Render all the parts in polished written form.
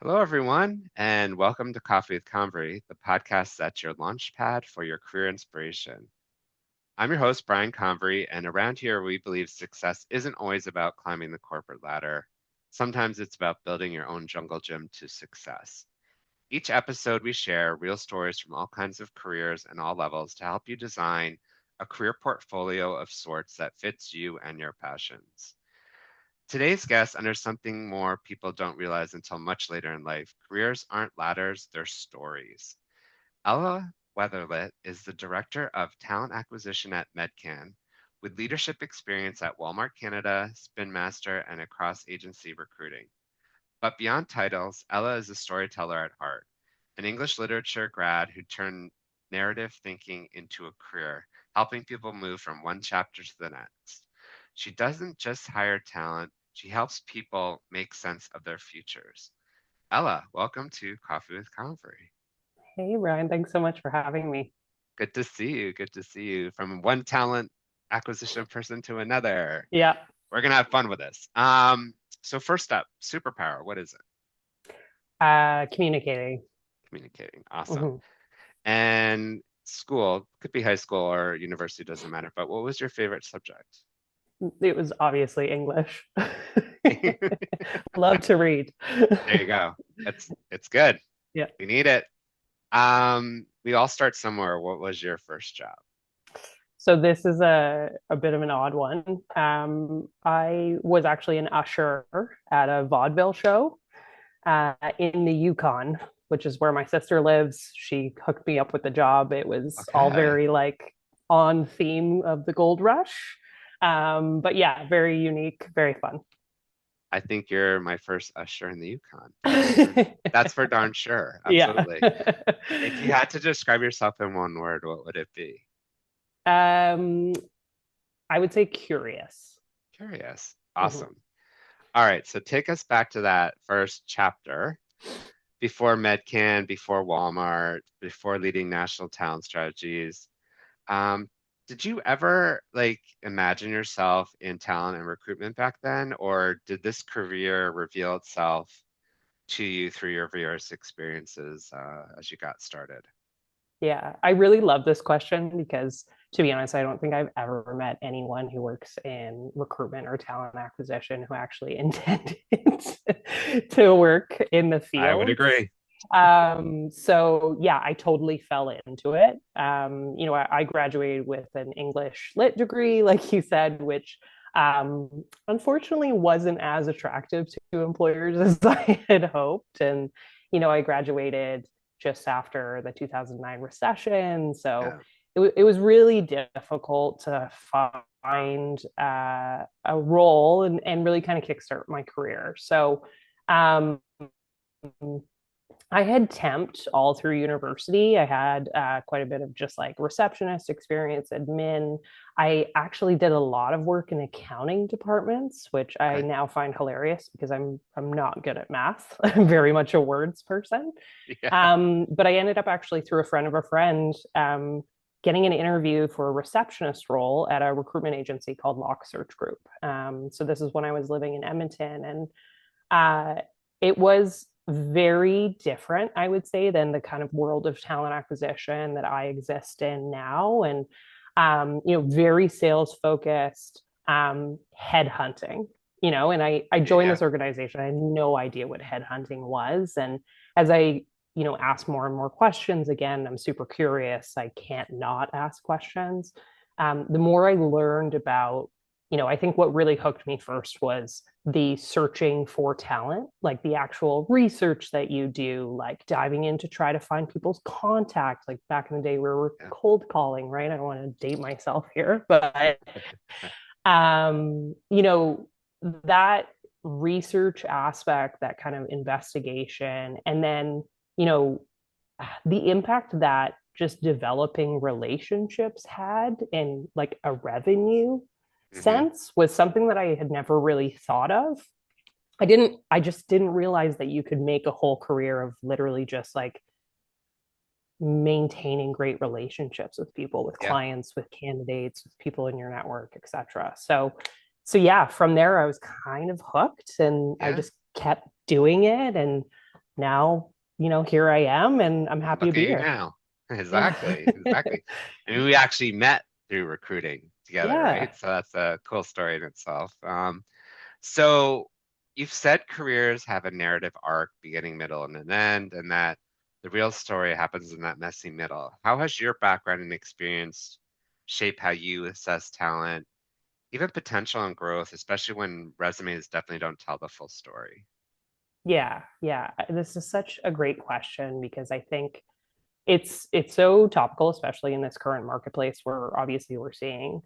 Hello, everyone, and welcome to Coffee with Convery, the podcast that's your launchpad for your career inspiration. I'm your host, Brian Convery, and around here we believe success isn't always about climbing the corporate ladder. Sometimes it's about building your own jungle gym to success. Each episode, we share real stories from all kinds of careers and all levels to help you design a career portfolio of sorts that fits you and your passions. Today's guest understands something more people don't realize until much later in life. Careers aren't ladders, they're stories. Ella Weatherilt is the Director of Talent Acquisition at Medcan, with leadership experience at Walmart Canada, Spin Master, and across agency recruiting. But beyond titles, Ella is a storyteller at heart, an English literature grad who turned narrative thinking into a career, helping people move from one chapter to the next. She doesn't just hire talent, she helps people make sense of their futures. Ella, welcome to Coffee with Convery. Hey, Ryan, thanks so much for having me. Good to see you. Good to see you. From one talent acquisition person to another. Yeah, We're gonna have fun with this. So first up, superpower. What is it? communicating. Communicating. Awesome. Mhm. And school could be high school or university, doesn't matter. But what was your favorite subject? It was obviously English. There Love to read. you go. It's good. Yeah. We need it. We all start somewhere. What was your first job? So this is a bit of an odd one. I was actually an usher at a vaudeville show in the Yukon, which is where my sister lives. She hooked me up with the job. It was all Okay. very like on theme of the gold rush. But yeah, very unique, very fun. I think you're my first usher in the Yukon. That's for darn sure. Yeah. Absolutely. If you had to describe yourself in one word, what would it be? um, I would say curious. Curious. Mhm. Awesome. All right, so take us back to that first chapter before Medcan, before Walmart, before leading national talent strategies. Um, did you ever like imagine yourself in talent and recruitment back then, or did this career reveal itself to you through your various experiences as you got started? Yeah, I really love this question because, to be honest, I don't think I've ever met anyone who works in recruitment or talent acquisition who actually intended to work in the I would field. agree. So yeah, I totally fell into it. I graduated with an English lit degree, like you said, which unfortunately wasn't as attractive to employers as I had hoped. And, I graduated just after the 2009 recession. So Yeah. it was really difficult to find a role and really kind of kickstart my career. So, um, I had temped all through university. I had quite a bit of just like receptionist experience, admin. I actually did a lot of work in accounting departments, which I Okay. now find hilarious because I'm not good at math. I'm very much a words person. Yeah. But I ended up actually through a friend of a friend getting an interview for a receptionist role at a recruitment agency called Lock Search Group. So this is when I was living in Edmonton, and it was very different, I would say, than the kind of world of talent acquisition that I exist in now. And, very sales focused, headhunting, and I joined Yeah. this organization. I had no idea what headhunting was. And as I, ask more and more questions, again, I'm super curious. I can't not ask questions. The more I learned about, I think what really hooked me first was the searching for talent, like the actual research that you do, like diving in to try to find people's contact. Like back in the day, we were Yeah. cold calling, right? I don't want to date myself here, but um, you know, that research aspect, that kind of investigation, and then, you know, the impact that just developing relationships had in like a revenue Hmm. sense was something that I had never really thought of. I just didn't realize that you could make a whole career of literally just like maintaining great relationships with people, with Yeah. clients, with candidates, with people in your network, etc. So yeah, from there I was kind of hooked and I Yeah. just kept doing it. And now, here I am and I'm happy to Look at be you here. now. Yeah. Exactly, exactly. I mean, we actually met through recruiting together, Yeah. right? So that's a cool story in itself. So you've said careers have a narrative arc, beginning, middle, and an end, and that the real story happens in that messy middle. How has your background and experience shaped how you assess talent, even potential and growth, especially when resumes definitely don't tell the full story? Yeah. Yeah. This is such a great question because I think it's so topical, especially in this current marketplace where obviously we're seeing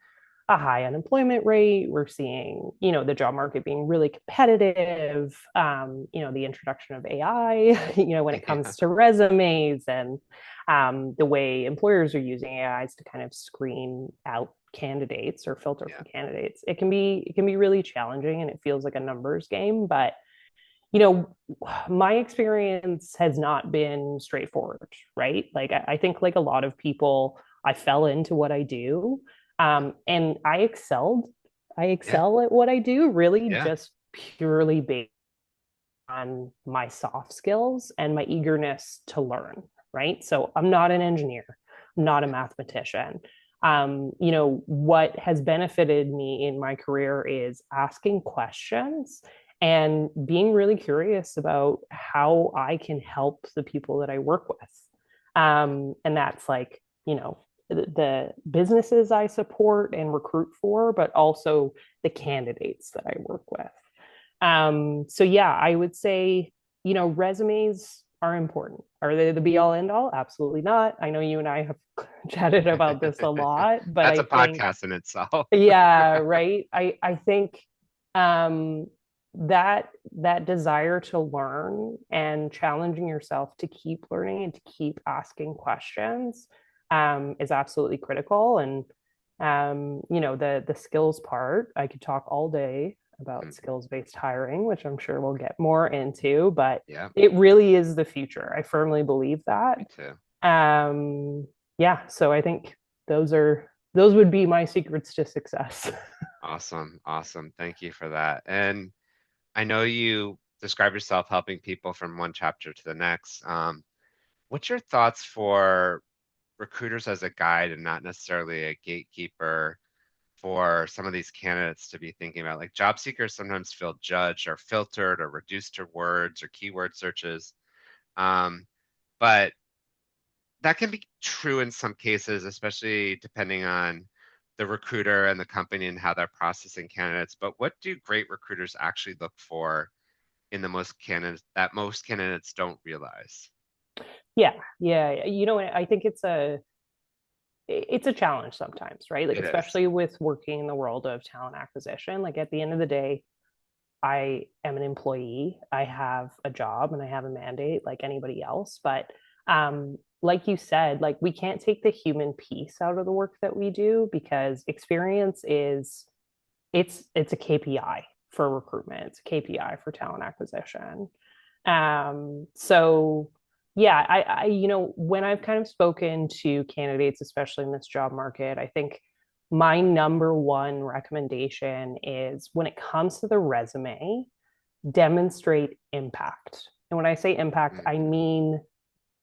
a high unemployment rate. We're seeing, the job market being really competitive. The introduction of AI, when it Yeah, comes to resumes and the way employers are using AIs to kind of screen out candidates or filter yeah, for candidates. It can be really challenging and it feels like a numbers game, but my experience has not been straightforward, right? Like I think like a lot of people, I fell into what I do. yeah, And I excelled. I yeah, excel at what I do, really yeah, just purely based on my soft skills and my eagerness to learn, right? So I'm not an engineer, I'm not a yeah, mathematician. What has benefited me in my career is asking questions and being really curious about how I can help the people that I work with. And that's like, the businesses I support and recruit for, but also the candidates that I work with. So yeah, I would say, resumes are important. Are they the be all end all? Absolutely not. I know you and I have chatted about this a lot, but that's I a think, podcast in itself. yeah, right. I think um that desire to learn and challenging yourself to keep learning and to keep asking questions is absolutely critical. And the skills part, I could talk all day about Mm, skills based hiring, which I'm sure we'll get more into, but yeah, it really is the future. I firmly believe that. me too. Yeah, so I think those would be my secrets to success. Awesome, awesome. Thank you for that. And I know you describe yourself helping people from one chapter to the next. What's your thoughts for recruiters as a guide and not necessarily a gatekeeper for some of these candidates to be thinking about? Like job seekers sometimes feel judged or filtered or reduced to words or keyword searches. Um, but that can be true in some cases, especially depending on the recruiter and the company and how they're processing candidates. But what do great recruiters actually look for in the most candidates that most candidates don't realize? Yeah, yeah. I think it's a challenge sometimes, right? Like It is. especially with working in the world of talent acquisition. Like at the end of the day, I am an employee. I have a job and I have a mandate like anybody else. But like you said, like we can't take the human piece out of the work that we do because experience is it's a KPI for recruitment. It's a KPI for talent acquisition. So yeah, when I've kind of spoken to candidates, especially in this job market, I think my number one recommendation is when it comes to the resume, demonstrate impact. And when I say impact, I Mhm. mean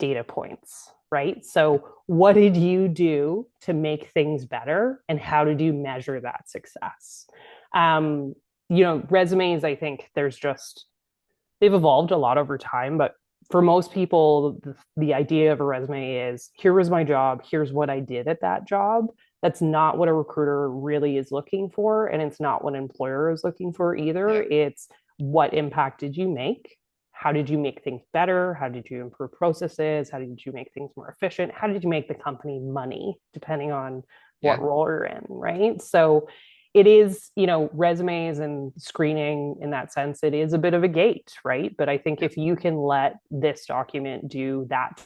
data points, right? So, what did you do to make things better, and how did you measure that success? Um, Resumes, I think they've evolved a lot over time, but for most people, the idea of a resume is here was my job, here's what I did at that job. That's not what a recruiter really is looking for. And it's not what an employer is looking for either. Yeah, It's what impact did you make? How did you make things better? How did you improve processes? How did you make things more efficient? How did you make the company money, depending on yeah, what role you're in, right? So it is, resumes and screening in that sense, it is a bit of a gate, right? But I think yeah, if you can let this document do that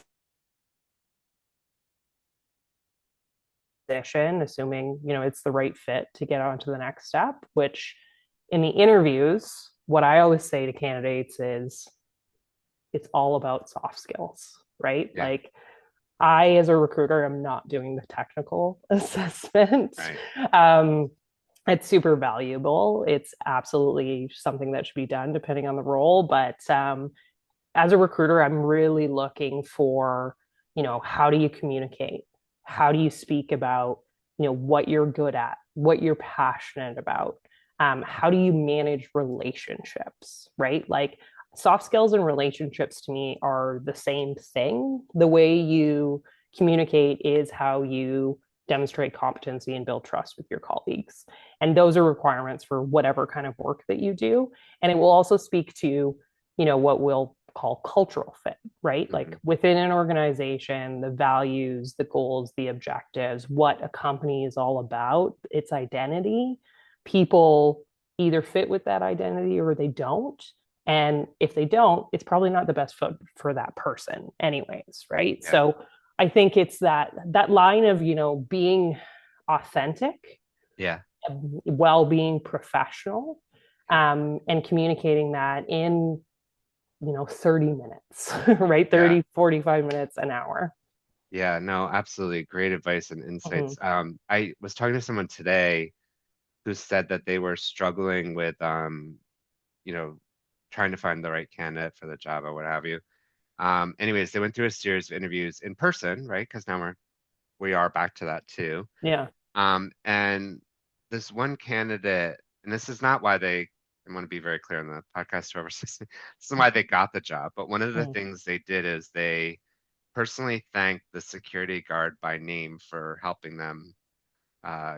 position, assuming, it's the right fit to get on to the next step, which in the interviews, what I always say to candidates is it's all about soft skills, right? yeah. Like I, as a recruiter, am not doing the technical assessment. Right. Um, it's super valuable. It's absolutely something that should be done depending on the role. But as a recruiter, I'm really looking for, how do you communicate? How do you speak about, what you're good at, what you're passionate about? How do you manage relationships, right? Like soft skills and relationships to me are the same thing. The way you communicate is how you demonstrate competency and build trust with your colleagues. And those are requirements for whatever kind of work that you do. And it will also speak to, what we'll call cultural fit, right? Mm-hmm. Like within an organization, the values, the goals, the objectives, what a company is all about, its identity. People either fit with that identity or they don't. And if they don't, it's probably not the best fit for that person, anyways, right? Yeah. So I think it's that line of, being authentic Yeah. while being professional, and communicating that in 30 minutes, right? Yeah. 30, 45 minutes, an hour. Yeah. No, absolutely. Great advice and Mm-hmm. insights. I was talking to someone today who said that they were struggling with, you know, trying to find the right candidate for the job or what have you. Anyways, they went through a series of interviews in person, right? Because now we are back to that too. Yeah. And this one candidate, and this is not why they, I want to be very clear on the podcast, whoever's listening, this is why they got the job. But one of the Mm. things they did is they personally thanked the security guard by name for helping them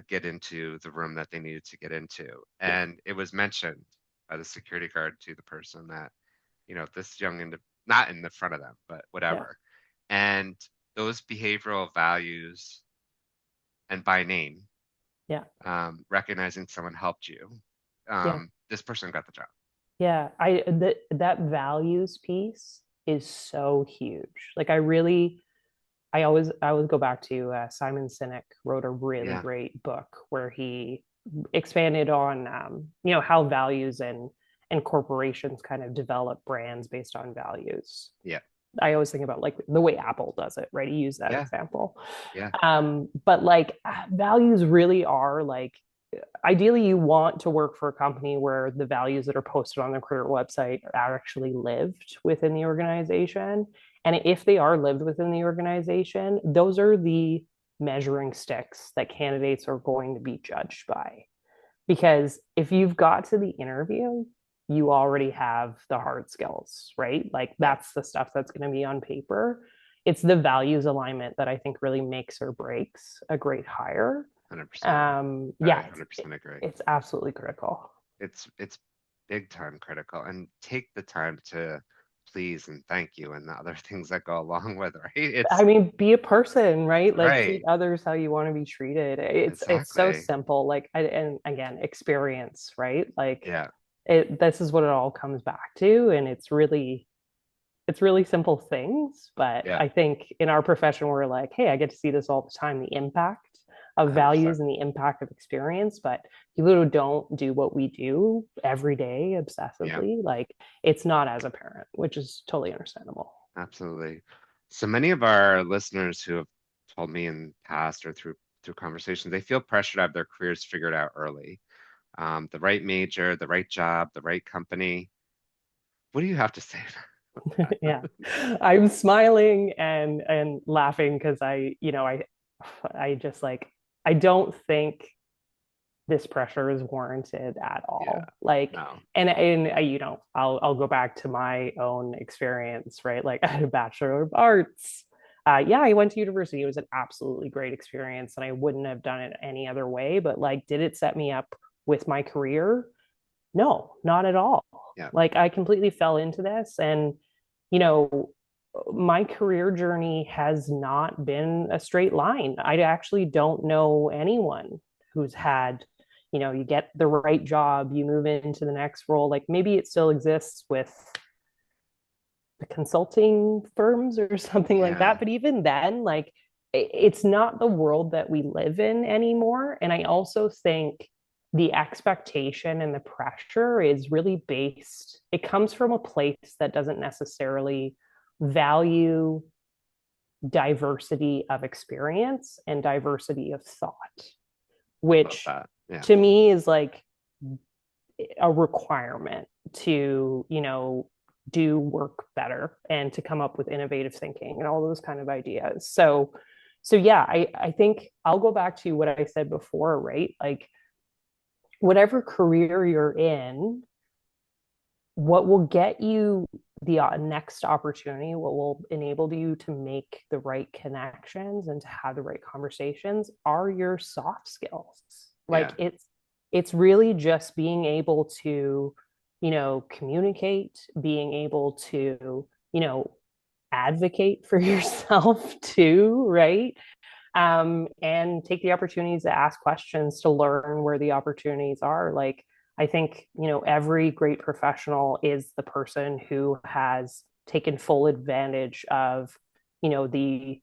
get into the room that they needed to get into. Yeah. And it was mentioned by the security guard to the person that, this not in the front of them, but Yeah. whatever. And those behavioral values and by name, Yeah. recognizing someone helped you, Yeah. this person got the job. Yeah. That values piece is so huge. Like I always go back to Simon Sinek wrote a really Yeah, great book where he expanded on how values and corporations kind of develop brands based on values. yeah, I always think about like the way Apple does it, right? He used that yeah, example. yeah, But like values really are like ideally you want to work for a company where the values that are posted on the career website are actually lived within the organization. And if they are lived within the organization, those are the measuring sticks that candidates are going to be judged by. Because if you've got to the interview, you already have the hard skills, right? Like yeah, that's the stuff that's going to be on paper. It's the values alignment that I think really makes or breaks a great hire. 100%. I Yeah, 100% agree. it's absolutely critical. It's big time critical, and take the time to please and thank you and the other things that go along with, right? I It's mean, be a person, right? Like treat right, others how you want to be treated. It's so exactly. simple. Like and again, experience, right? Like Yeah, this is what it all comes back to, and it's really simple things, but yeah, I think in our profession we're like, hey, I get to see this all the time, the impact of 100%. values and the impact of experience, but people who don't do what we do every day Yeah, obsessively, like it's not as apparent, which is totally understandable. absolutely. So many of our listeners who have told me in the past or through conversations, they feel pressure to have their careers figured out early. The right major, the right job, the right company. What do you have to say about Yeah, I'm smiling and laughing because I just like I don't think this pressure is warranted at Yeah, all. Like, no. and I'll go back to my own experience, right? Like, I had a Bachelor of Arts. Yeah, I went to university. It was an absolutely great experience, and I wouldn't have done it any other way. But like, did it set me up with my career? No, not at all. Yeah, Like, I completely fell into this, and you know, my career journey has not been a straight line. I actually don't know anyone who's had, you get the right job, you move into the next role. Like maybe it still exists with the consulting firms or something like yeah, that. But even then, like it's not the world that we live in anymore. And I also think the expectation and the pressure is really based, it comes from a place that doesn't necessarily value diversity of experience and diversity of thought, love which that. Yeah, to me is like a requirement to, do work better and to come up with innovative thinking and all those kind of ideas. So yeah, I think I'll go back to what I said before, right? Like whatever career you're in, what will get you the next opportunity, what will enable you to make the right connections and to have the right conversations are your soft skills. Like Yeah. it's really just being able to, communicate, being able to, advocate for yourself too, right? And take the opportunities to ask questions to learn where the opportunities are. Like, I think, every great professional is the person who has taken full advantage of, the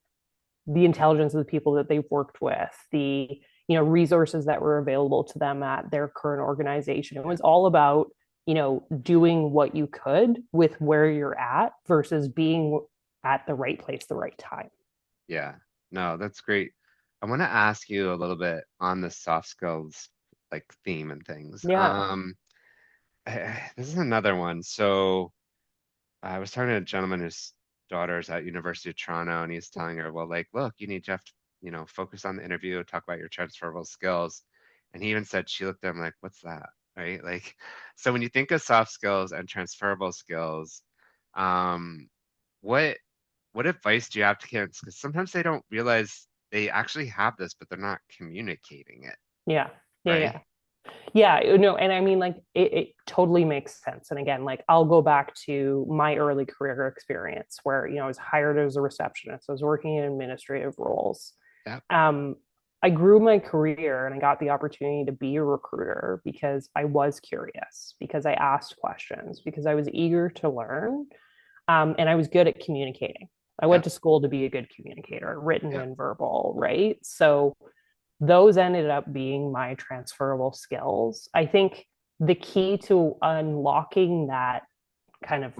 intelligence of the people that they've worked with, the, resources that were available to them at their current organization. It was all about, doing what you could with where you're at versus being at the right place, the right time. Yeah. No, that's great. I want to ask you a little bit on the soft skills like theme and things. Yeah. This is another one. So I was talking to a gentleman whose daughter's at University of Toronto, and he's telling her, well, like, look, you have to, focus on the interview, talk about your transferable skills. And he even said she looked at him like, what's that? Right? Like, so when you think of soft skills and transferable skills, um, what what advice do you have to kids? Because sometimes they don't realize they actually have this, but they're not communicating it, Yeah. Yeah. right? Yeah. Yeah, no, and I mean, like, it totally makes sense. And again, like, I'll go back to my early career experience where, I was hired as a receptionist. I was working in administrative roles. Yeah. Um, I grew my career and I got the opportunity to be a recruiter because I was curious, because I asked questions, because I was eager to learn, and I was good at communicating. I Yeah. went to school to be a good communicator, written Yeah. and verbal, right? So those ended up being my transferable skills. I think the key to unlocking that kind of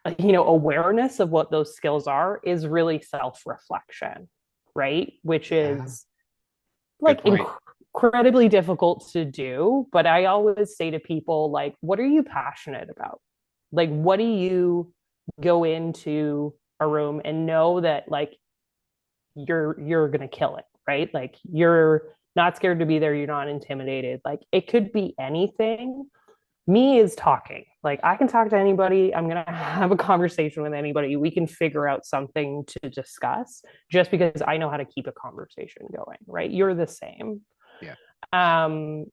awareness of what those skills are is really self-reflection, right? Which Yeah. is Good like point. incredibly difficult to do, but I always say to people, like, what are you passionate about? Like, what do you go into a room and know that, like, you're gonna kill it, right? Like, you're not scared to be there, you're not intimidated. Like, it could be anything. Me is talking. Like, I can talk to anybody, I'm gonna have a conversation with anybody, we can figure out something to discuss just because I know how to keep a conversation going, right? You're the same. Yeah. um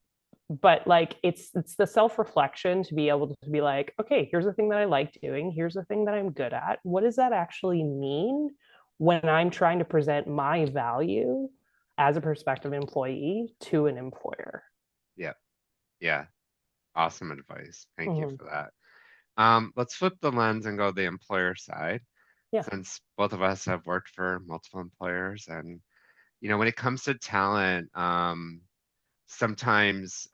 but like, it's the self-reflection to be able to be like, okay, here's the thing that I like doing, here's the thing that I'm good at, what does that actually mean when I'm trying to present my value as a prospective employee to an employer. Yeah. Yeah. Awesome advice. Thank you Mm-hmm. for that. Let's flip the lens and go the employer side, Yeah. since both of us have worked for multiple employers. And, when it comes to talent, sometimes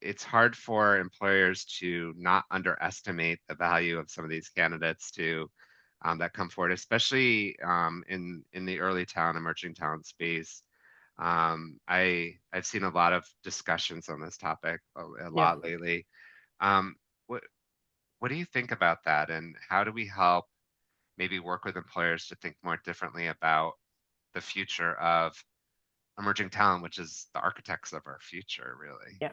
it's hard for employers to not underestimate the value of some of these candidates to that come forward, especially in the early talent, emerging talent space. I've seen a lot of discussions on this topic a Yeah. lot lately. Um, what what do you think about that, and how do we help maybe work with employers to think more differently about the future of emerging talent, which is the architects of our future, really? Yeah.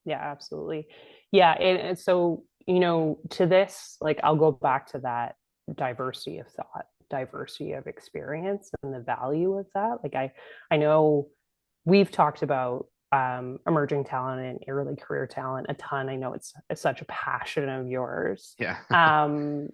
Yeah, absolutely. Yeah. And so, to this, like, I'll go back to that diversity of thought, diversity of experience, and the value of that. Like, I know we've talked about emerging talent and early career talent a ton. I know it's such a passion of yours. Yeah. And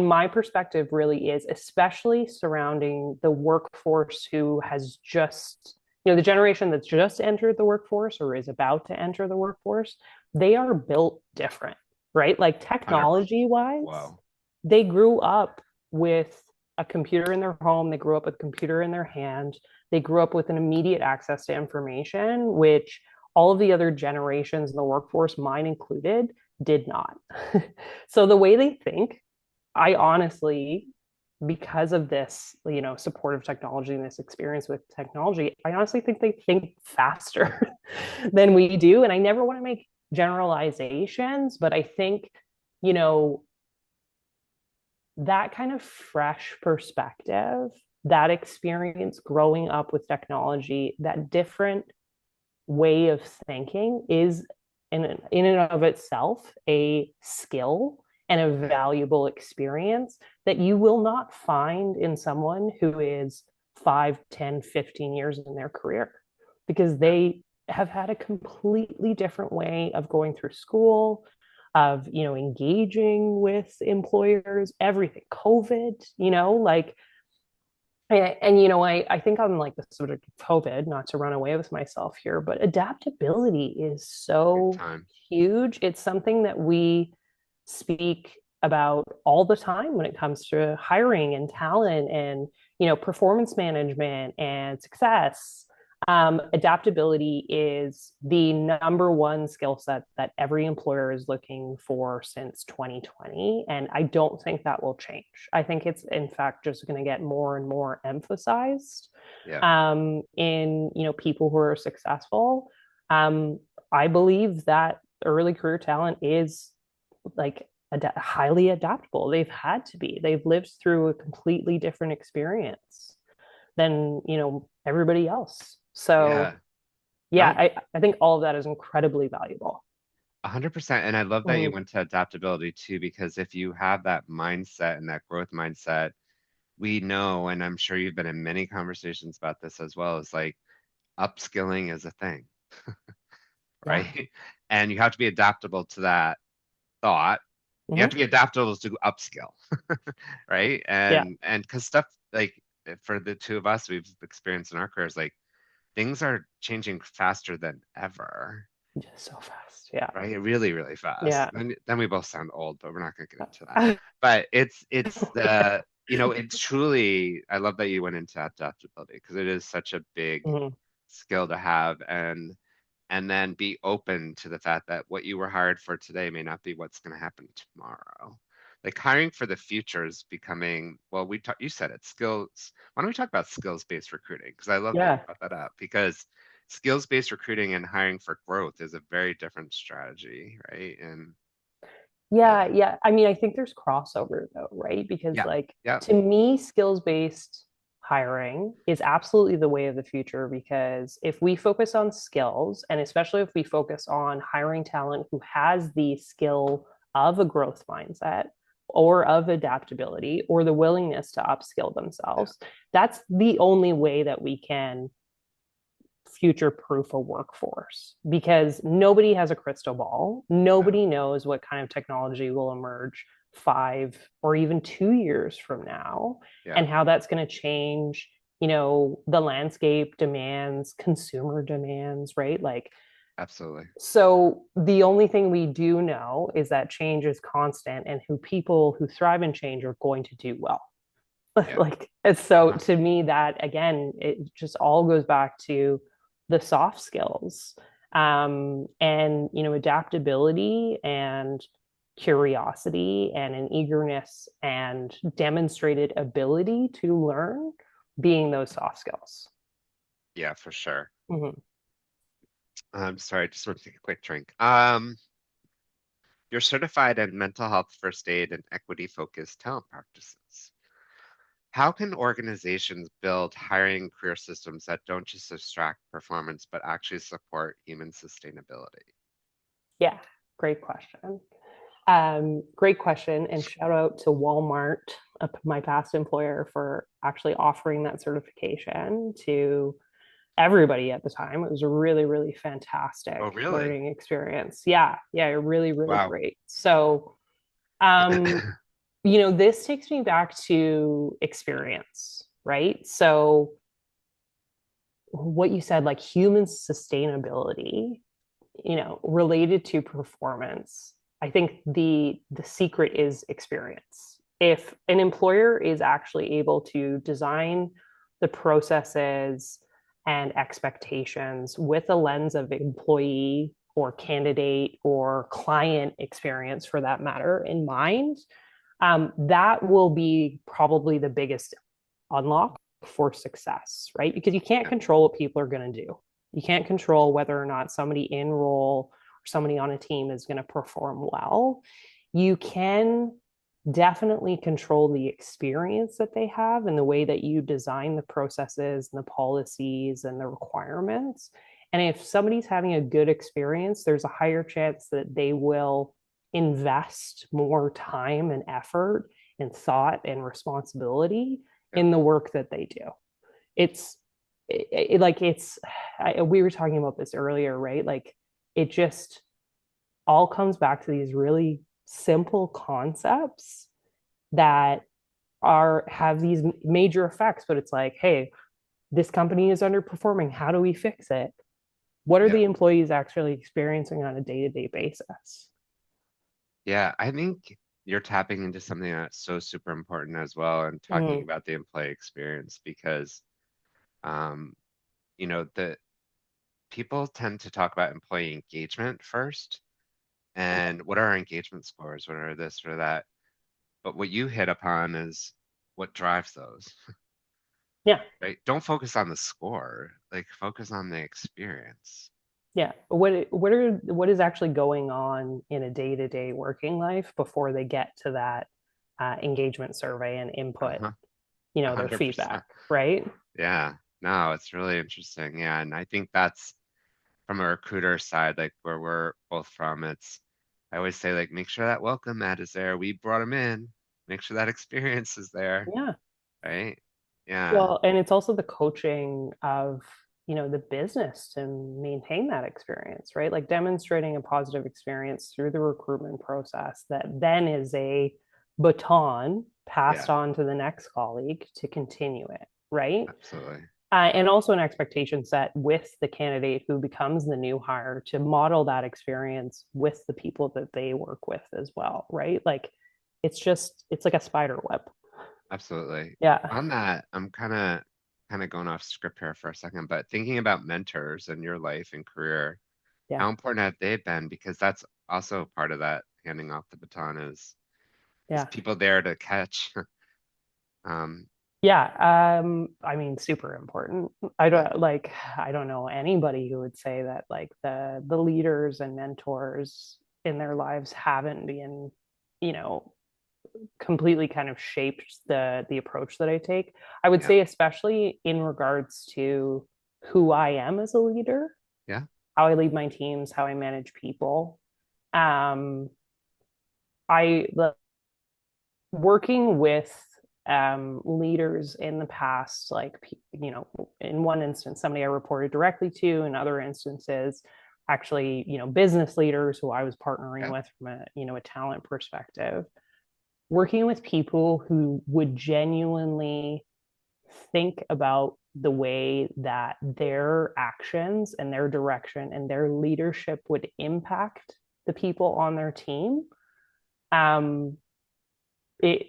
my perspective really is, especially surrounding the workforce who has just, the generation that's just entered the workforce or is about to enter the workforce, they are built different, right? Like, 100%. technology wise, Whoa. they grew up with a computer in their home, they grew up with a computer in their hand, they grew up with an immediate access to information, which all of the other generations in the workforce, mine included, did not. So the way they think, I honestly, because of this, supportive technology and this experience with technology, I honestly think they think faster than we do. And I never want to make generalizations, but I think you know, that kind of fresh perspective, that experience growing up with technology, that different way of thinking is in and of itself a skill and a Yeah. valuable experience that you will not find in someone who is 5, 10, 15 years in their career because Yeah. they have had a completely different way of going through school, of engaging with employers, everything, COVID, like, I think on like the subject of COVID, not to run away with myself here, but adaptability is Big so time. huge. It's something that we speak about all the time when it comes to hiring and talent and, performance management and success. Adaptability is the number one skill set that every employer is looking for since 2020. And I don't think that will change. I think it's, in fact, just going to get more and more emphasized Yeah. in, people who are successful. Um, I believe that early career talent is like highly adaptable. They've had to be. They've lived through a completely different experience than everybody else. So Yeah. yeah, No, I think all of that is incredibly valuable. 100%. And I love that you Mm-hmm. went to adaptability too, because if you have that mindset and that growth mindset, we know, and I'm sure you've been in many conversations about this as well, is like upskilling is a thing, Yeah. right? And you have to be adaptable to that thought. You have to Mm-hmm. be adaptable to upskill, right? Yeah. And because stuff like for the two of us, we've experienced in our careers, like things are changing faster than ever, Just so fast. Yeah. right? Really, really fast. Yeah. Then we both sound old, but we're not going to get into that. But it's the it's truly. I love that you went into adaptability because it is such a big Mhm. skill to have, and then be open to the fact that what you were hired for today may not be what's going to happen tomorrow. Like hiring for the future is becoming, well, you said it, skills. Why don't we talk about skills-based recruiting? Because I love that you Yeah. brought that up because skills-based recruiting and hiring for growth is a very different strategy, right? And Yeah, yeah, yeah. I mean, I think there's crossover though, right? Because yeah, like yeah, to me, skills-based hiring is absolutely the way of the future because if we focus on skills, and especially if we focus on hiring talent who has the skill of a growth mindset or of adaptability or the willingness to upskill yeah, themselves, that's the only way that we can future proof a workforce because nobody has a crystal ball. no, Nobody knows what kind of technology will emerge 5 or even 2 years from now yeah, and how that's going to change, the landscape demands, consumer demands, right? Like, absolutely, so the only thing we do know is that change is constant and who people who thrive in change are going to do well. yeah, Like, and so uh-huh, to me, that again, it just all goes back to the soft skills, and adaptability and curiosity and an eagerness and demonstrated ability to learn being those soft skills. yeah, for sure. Mhm. I'm sorry, I just want to take a quick drink. You're certified in mental health first aid and equity focused talent practices. How can organizations build hiring career systems that don't just extract performance, but actually support human sustainability? Yeah, great question. Great question, and shout out to Walmart, my past employer, for actually offering that certification to everybody at the time. It was a really, really Oh, fantastic really? learning experience. Yeah, yeah, really, really Wow. great. So, um, this takes me back to experience, right? So, what you said, like human sustainability, related to performance, I think the secret is experience. If an employer is actually able to design the processes and expectations with a lens of employee or candidate or client experience for that matter in mind, that will be probably the biggest unlock for success, right? Because you can't Yeah, control what people are going to do. You can't control whether or not somebody in role or somebody on a team is going to perform well. you can definitely control the experience that they have and the way that you design the processes and the policies and the requirements. And if somebody's having a good experience, there's a higher chance that they will invest more time and effort and thought and responsibility Yep. in the work that they do. It's like we were talking about this earlier, right? Like it just all comes back to these really simple concepts that are have these major effects, but it's like, hey, this company is underperforming, how do we fix it? What are Yeah. the employees actually experiencing on a day-to-day basis? Yeah. I think you're tapping into something that's so super important as well, and talking Mm, about the employee experience because, um, the people tend to talk about employee engagement first and what are our engagement scores, what are this or that. But what you hit upon is what drives those, yeah, right? Don't focus on the score, like focus on the experience. yeah. What is actually going on in a day-to-day working life before they get to that engagement survey and input, Uh-huh. their 100%. feedback, right? Yeah. No, it's really interesting. Yeah. And I think that's from a recruiter side, like where we're both from, I always say, like, make sure that welcome mat is there. We brought them in. Make sure that experience is there, Yeah. right? Yeah. Well, and it's also the coaching of, the business to maintain that experience, right? Like demonstrating a positive experience through the recruitment process that then is a baton passed Yeah. on to the next colleague to continue it, right? Absolutely. And also an expectation set with the candidate who becomes the new hire to model that experience with the people that they work with as well, right? Like it's like a spider web. Absolutely. Yeah. On that, I'm kind of going off script here for a second, but thinking about mentors in your life and career, Yeah. how important have they been? Because that's also part of that handing off the baton is Yeah. people there to catch. Um, Yeah, I mean, super important. yeah, I don't know anybody who would say that like the leaders and mentors in their lives haven't been, you know, completely kind of shaped the approach that I take. I would yeah, say especially in regards to who I am as a leader, yeah, how I lead my teams, how I manage people. Um, I working with leaders in the past, like, in one instance, somebody I reported directly to, in other instances, actually, business leaders who I was partnering yeah, with from a talent perspective, working with people who would genuinely think about the way that their actions and their direction and their leadership would impact the people on their team. Um, it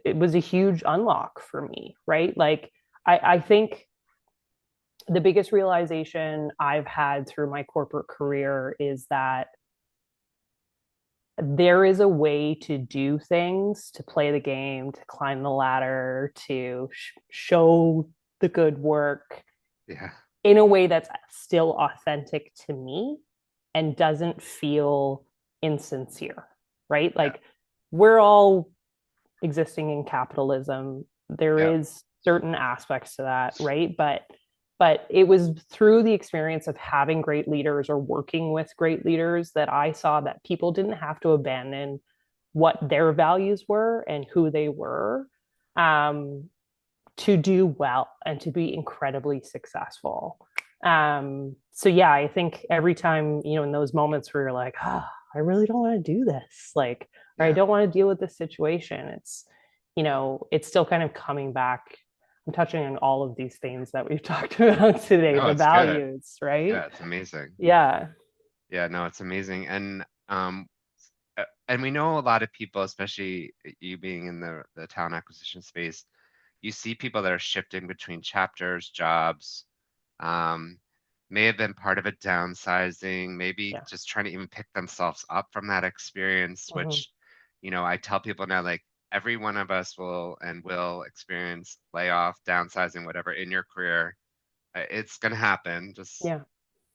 it was a huge unlock for me, right? Like I think the biggest realization I've had through my corporate career is that there is a way to do things, to play the game, to climb the ladder, to show the good work yeah, in a way that's still authentic to me and doesn't feel insincere, right? yeah, Like we're all existing in capitalism. There yeah, is certain aspects to that, right? But it was through the experience of having great leaders or working with great leaders that I saw that people didn't have to abandon what their values were and who they were, um, to do well and to be incredibly successful. So yeah, I think every time, in those moments where you're like, oh, I really don't want to do this, like, or I yeah. don't want to deal with this situation, it's still kind of coming back. I'm touching on all of these things that we've talked about today, No, the it's good. values, right? Yeah, it's amazing. Yeah. Yeah, no, it's amazing. And we know a lot of people, especially you being in the talent acquisition space, you see people that are shifting between chapters, jobs, um, may have been part of a downsizing, maybe Yeah. just trying to even pick themselves up from that experience, Mhm. which, I tell people now, like every one of us will experience layoff, downsizing, whatever in your career. It's going to happen. Just Yeah.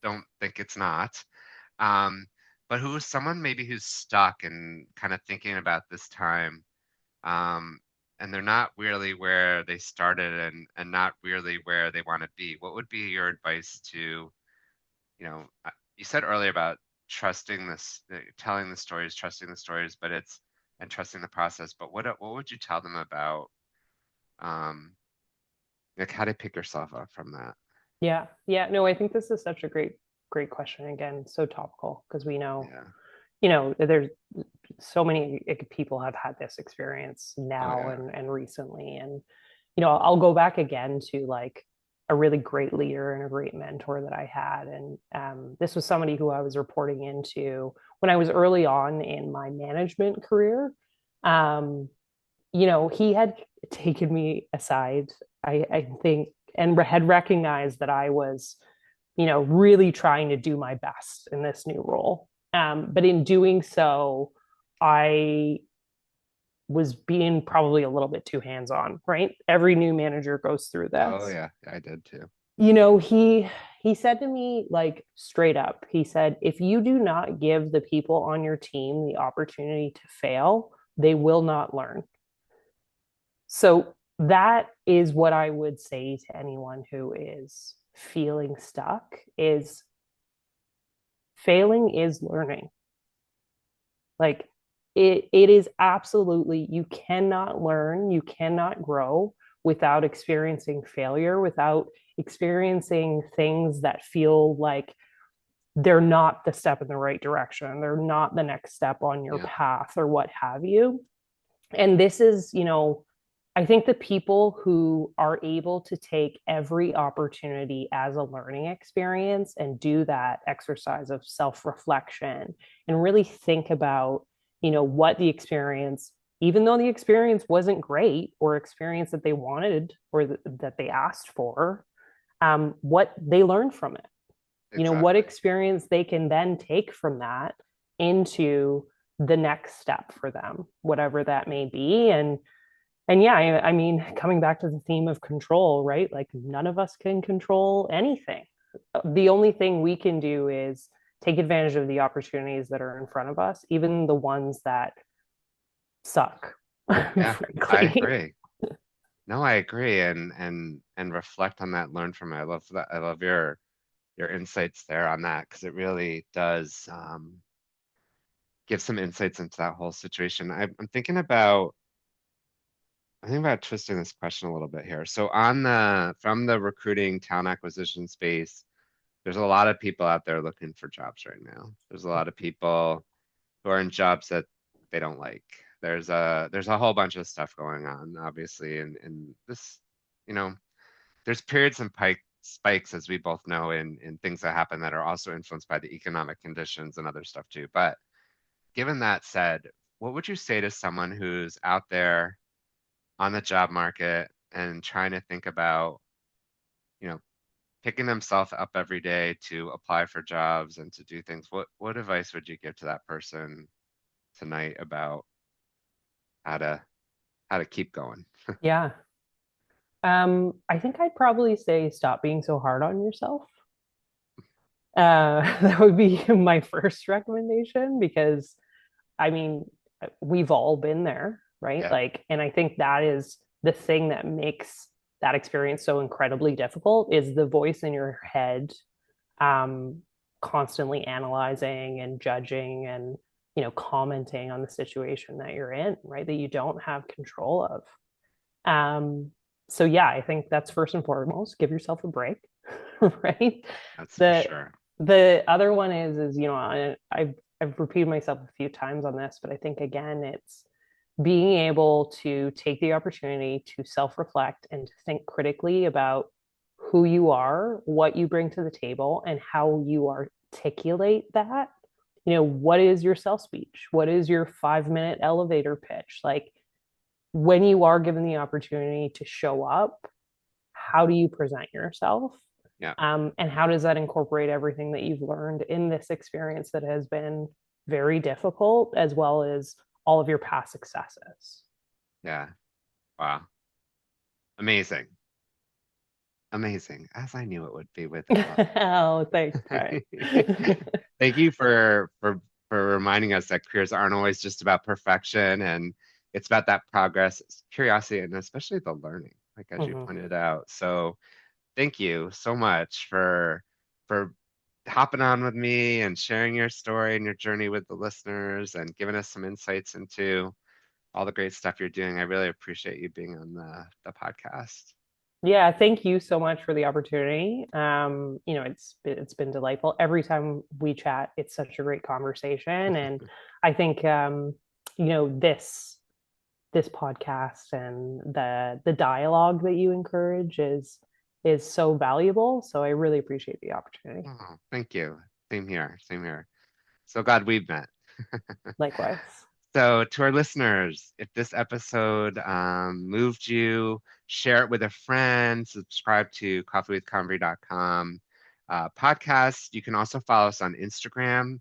don't think it's not. Um, but who is someone maybe who's stuck and kind of thinking about this time, um, and they're not really where they started and not really where they want to be. What would be your advice to, you said earlier about trusting this, telling the stories, trusting the stories, but it's and trusting the process. But what would you tell them about, um, like how to pick yourself up from that? Yeah. Yeah. No, I think this is such a great question. Again, so topical because we know, Yeah. there's so many people have had this experience Oh now yeah. and recently. And, I'll go back again to like a really great leader and a great mentor that I had. And this was somebody who I was reporting into when I was early on in my management career. Um, he had taken me aside, I think, and had recognized that I was, really trying to do my best in this new role. But in doing so, I was being probably a little bit too hands on, right? Every new manager goes through Oh this. yeah. I did too. He said to me like straight up, he said, if you do not give the people on your team the opportunity to fail, they will not learn. So that is what I would say to anyone who is feeling stuck is failing is learning. Like it is absolutely, you cannot learn, you cannot grow without experiencing failure, without experiencing things that feel like they're not the step in the right direction. They're not the next step on your Yeah. path or what have you. And this is, I think the people who are able to take every opportunity as a learning experience and do that exercise of self-reflection and really think about, what the experience, even though the experience wasn't great or experience that they wanted or that they asked for, what they learned from it, what Exactly. experience they can then take from that into the next step for them, whatever that may be. And yeah, I mean, coming back to the theme of control, right? Like none of us can control anything. The only thing we can do is take advantage of the opportunities that are in front of us, even the ones that suck, Yeah. I frankly. agree. No, I agree, and reflect on that, learn from it. I love that. I love your insights there on that because it really does, give some insights into that whole situation. I'm thinking about twisting this question a little bit here. So on the from the recruiting talent acquisition space, there's a lot of people out there looking for jobs right now. There's a lot of people who are in jobs that they don't like. There's a whole bunch of stuff going on, obviously, and this, you know, there's periods and spikes, as we both know, in things that happen that are also influenced by the economic conditions and other stuff too. But given that said, what would you say to someone who's out there on the job market and trying to think about, you know, picking themselves up every day to apply for jobs and to do things? What advice would you give to that person tonight about how to how to keep going? Yeah. I think I'd probably say stop being so hard on yourself. That would be my first recommendation because I mean, we've all been there, right? Yeah, Like, and I think that is the thing that makes that experience so incredibly difficult is the voice in your head, um, constantly analyzing and judging and, commenting on the situation that you're in, right? That you don't have control of. Um, so yeah, I think that's first and foremost, give yourself a break, right? that's for The sure. the other one is, I've repeated myself a few times on this, but I think again, it's being able to take the opportunity to self-reflect and to think critically about who you are, what you bring to the table, and how you articulate that. What is your self speech? What is your 5 minute elevator pitch? Like when you are given the opportunity to show up, how do you present yourself? Yeah, And how does that incorporate everything that you've learned in this experience that has been very difficult, as well as all of your past successes? yeah. Wow. Amazing. Amazing. As I knew it would be with Oh, thanks, Brian. Thank you for for reminding us that careers aren't always just about perfection, and it's about that progress, curiosity, and especially the learning, like as you Mhm. pointed out. So thank you so much for hopping on with me and sharing your story and your journey with the listeners and giving us some insights into all the great stuff you're doing. I really appreciate you being on the podcast. Yeah, thank you so much for the opportunity. It's been delightful. Every time we chat, it's such a great conversation, and I think you know this podcast and the dialogue that you encourage is so valuable. So I really appreciate the opportunity. Oh, thank you. Same here. Same here. So glad we've met. Likewise. So, to our listeners, if this episode moved you, share it with a friend, subscribe to coffeewithconvery.com podcast. You can also follow us on Instagram,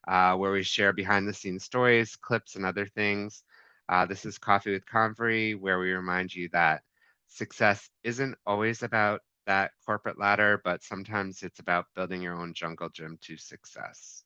where we share behind the scenes stories, clips, and other things. This is Coffee with Convery, where we remind you that success isn't always about that corporate ladder, but sometimes it's about building your own jungle gym to success.